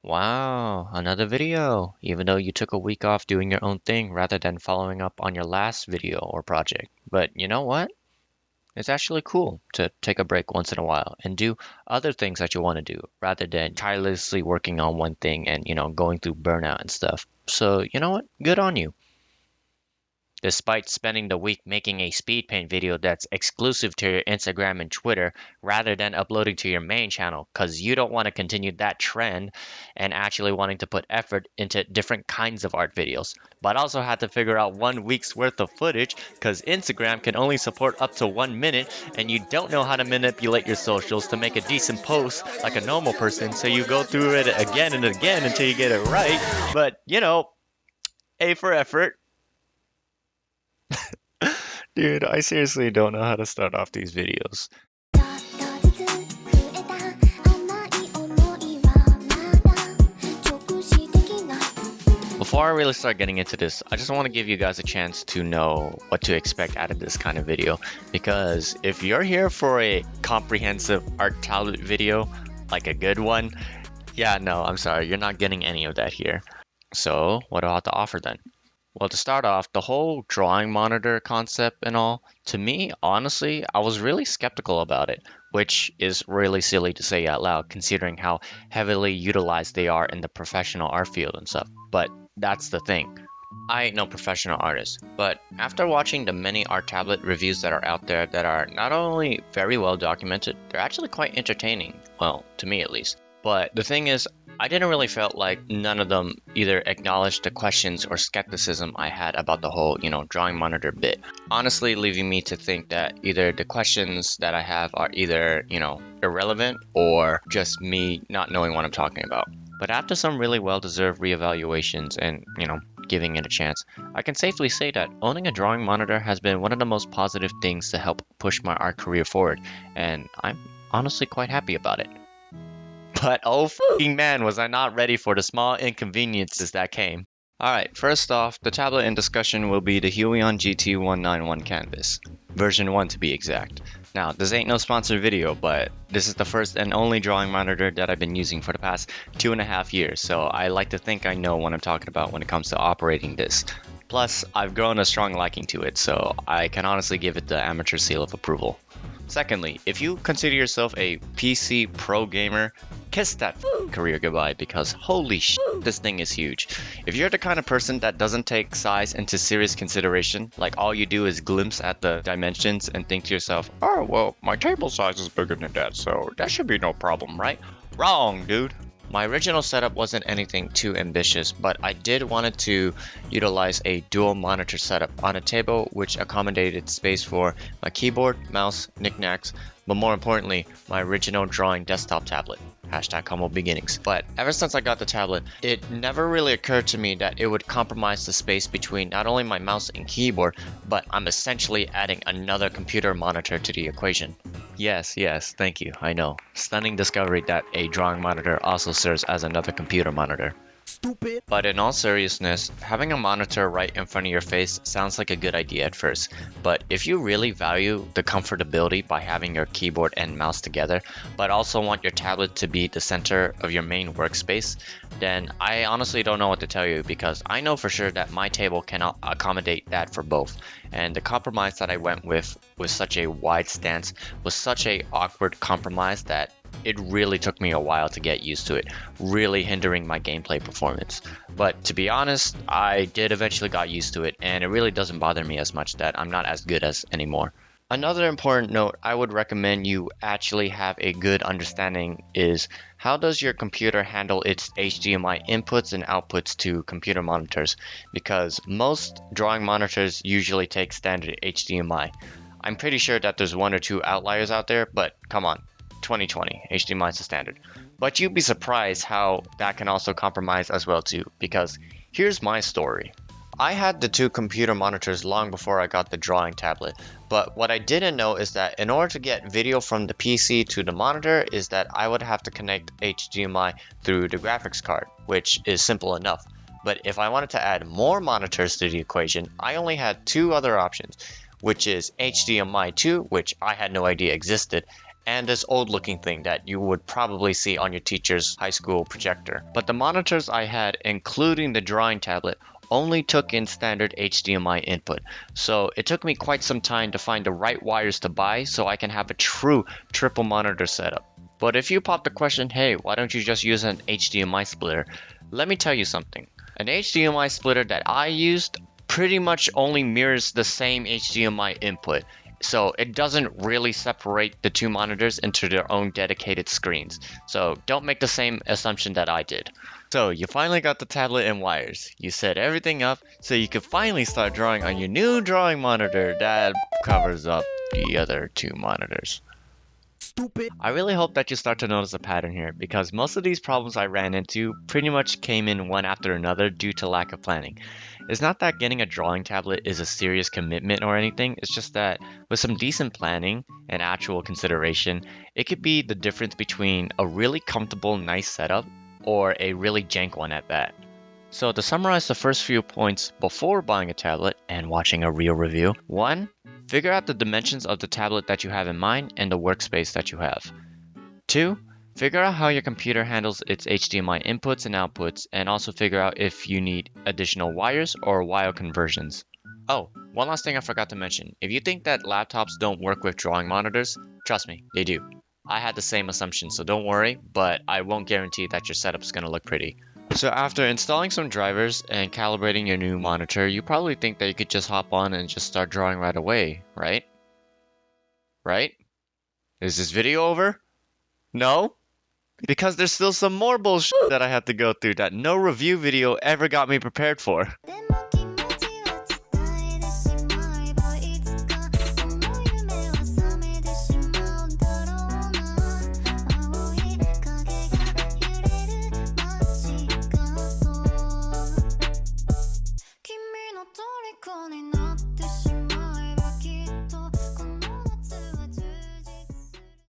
Wow, another video, even though you took a week off doing your own thing rather than following up on your last video or project. But you know what? It's actually cool to take a break once in a while and do other things that you want to do rather than tirelessly working on one thing and, going through burnout and stuff. So, you know what? Good on you. Despite spending the week making a speed paint video that's exclusive to your Instagram and Twitter rather than uploading to your main channel because you don't want to continue that trend and actually wanting to put effort into different kinds of art videos, but also had to figure out 1 week's worth of footage because Instagram can only support up to 1 minute and you don't know how to manipulate your socials to make a decent post like a normal person, so you go through it again and again until you get it right. But, A for effort. Dude, I seriously don't know how to start off these videos. Before I really start getting into this, I just want to give you guys a chance to know what to expect out of this kind of video. Because if you're here for a comprehensive art tablet video, like a good one, yeah, no, I'm sorry, you're not getting any of that here. So, what do I have to offer then? Well, to start off, the whole drawing monitor concept and all, to me, honestly, I was really skeptical about it, which is really silly to say out loud considering how heavily utilized they are in the professional art field and stuff. But that's the thing. I ain't no professional artist, but after watching the many art tablet reviews that are out there that are not only very well documented, they're actually quite entertaining. Well, to me at least. But the thing is, I didn't really felt like none of them either acknowledged the questions or skepticism I had about the whole, drawing monitor bit. Honestly, leaving me to think that either the questions that I have are either, irrelevant or just me not knowing what I'm talking about. But after some really well-deserved reevaluations and, giving it a chance, I can safely say that owning a drawing monitor has been one of the most positive things to help push my art career forward, and I'm honestly quite happy about it. But oh f***ing man, was I not ready for the small inconveniences that came. Alright, first off, the tablet in discussion will be the Huion GT191 Canvas. Version 1 to be exact. Now, this ain't no sponsored video, but this is the first and only drawing monitor that I've been using for the past 2.5 years, so I like to think I know what I'm talking about when it comes to operating this. Plus, I've grown a strong liking to it, so I can honestly give it the amateur seal of approval. Secondly, if you consider yourself a PC pro gamer, kiss that career goodbye because holy shit, this thing is huge. If you're the kind of person that doesn't take size into serious consideration, like all you do is glimpse at the dimensions and think to yourself, oh well, my table size is bigger than that, so that should be no problem, right? Wrong, dude. My original setup wasn't anything too ambitious, but I did wanted to utilize a dual monitor setup on a table which accommodated space for my keyboard, mouse, knickknacks, but more importantly, my original drawing desktop tablet. #humble beginnings. But ever since I got the tablet, it never really occurred to me that it would compromise the space between not only my mouse and keyboard, but I'm essentially adding another computer monitor to the equation. Yes, thank you, I know. Stunning discovery that a drawing monitor also serves as another computer monitor. Stupid. But in all seriousness, having a monitor right in front of your face sounds like a good idea at first, but if you really value the comfortability by having your keyboard and mouse together, but also want your tablet to be the center of your main workspace, then I honestly don't know what to tell you because I know for sure that my table cannot accommodate that for both, and the compromise that I went with such a wide stance was such a awkward compromise that it really took me a while to get used to it, really hindering my gameplay performance. But to be honest, I did eventually got used to it, and it really doesn't bother me as much that I'm not as good as anymore. Another important note I would recommend you actually have a good understanding is how does your computer handle its HDMI inputs and outputs to computer monitors, because most drawing monitors usually take standard HDMI. I'm pretty sure that there's one or two outliers out there, but come on. 2020, HDMI is the standard. But you'd be surprised how that can also compromise as well too, because here's my story. I had the two computer monitors long before I got the drawing tablet, but what I didn't know is that in order to get video from the PC to the monitor is that I would have to connect HDMI through the graphics card, which is simple enough. But if I wanted to add more monitors to the equation, I only had two other options, which is HDMI 2, which I had no idea existed, and this old looking thing that you would probably see on your teacher's high school projector. But the monitors I had, including the drawing tablet, only took in standard HDMI input. So it took me quite some time to find the right wires to buy so I can have a true triple monitor setup. But if you pop the question, hey, why don't you just use an HDMI splitter? Let me tell you something. An HDMI splitter that I used pretty much only mirrors the same HDMI input. So it doesn't really separate the two monitors into their own dedicated screens. So don't make the same assumption that I did. So you finally got the tablet and wires. You set everything up so you could finally start drawing on your new drawing monitor that covers up the other two monitors. Stupid. I really hope that you start to notice a pattern here, because most of these problems I ran into pretty much came in one after another due to lack of planning. It's not that getting a drawing tablet is a serious commitment or anything, it's just that with some decent planning and actual consideration, it could be the difference between a really comfortable, nice setup or a really jank one at that. So to summarize the first few points before buying a tablet and watching a real review: 1. Figure out the dimensions of the tablet that you have in mind and the workspace that you have. 2. Figure out how your computer handles its HDMI inputs and outputs, and also figure out if you need additional wires or wire conversions. Oh, one last thing I forgot to mention. If you think that laptops don't work with drawing monitors, trust me, they do. I had the same assumption, so don't worry, but I won't guarantee that your setup's gonna look pretty. So after installing some drivers and calibrating your new monitor, you probably think that you could just hop on and just start drawing right away, right? Right? Is this video over? No? Because there's still some more bullshit that I have to go through that no review video ever got me prepared for.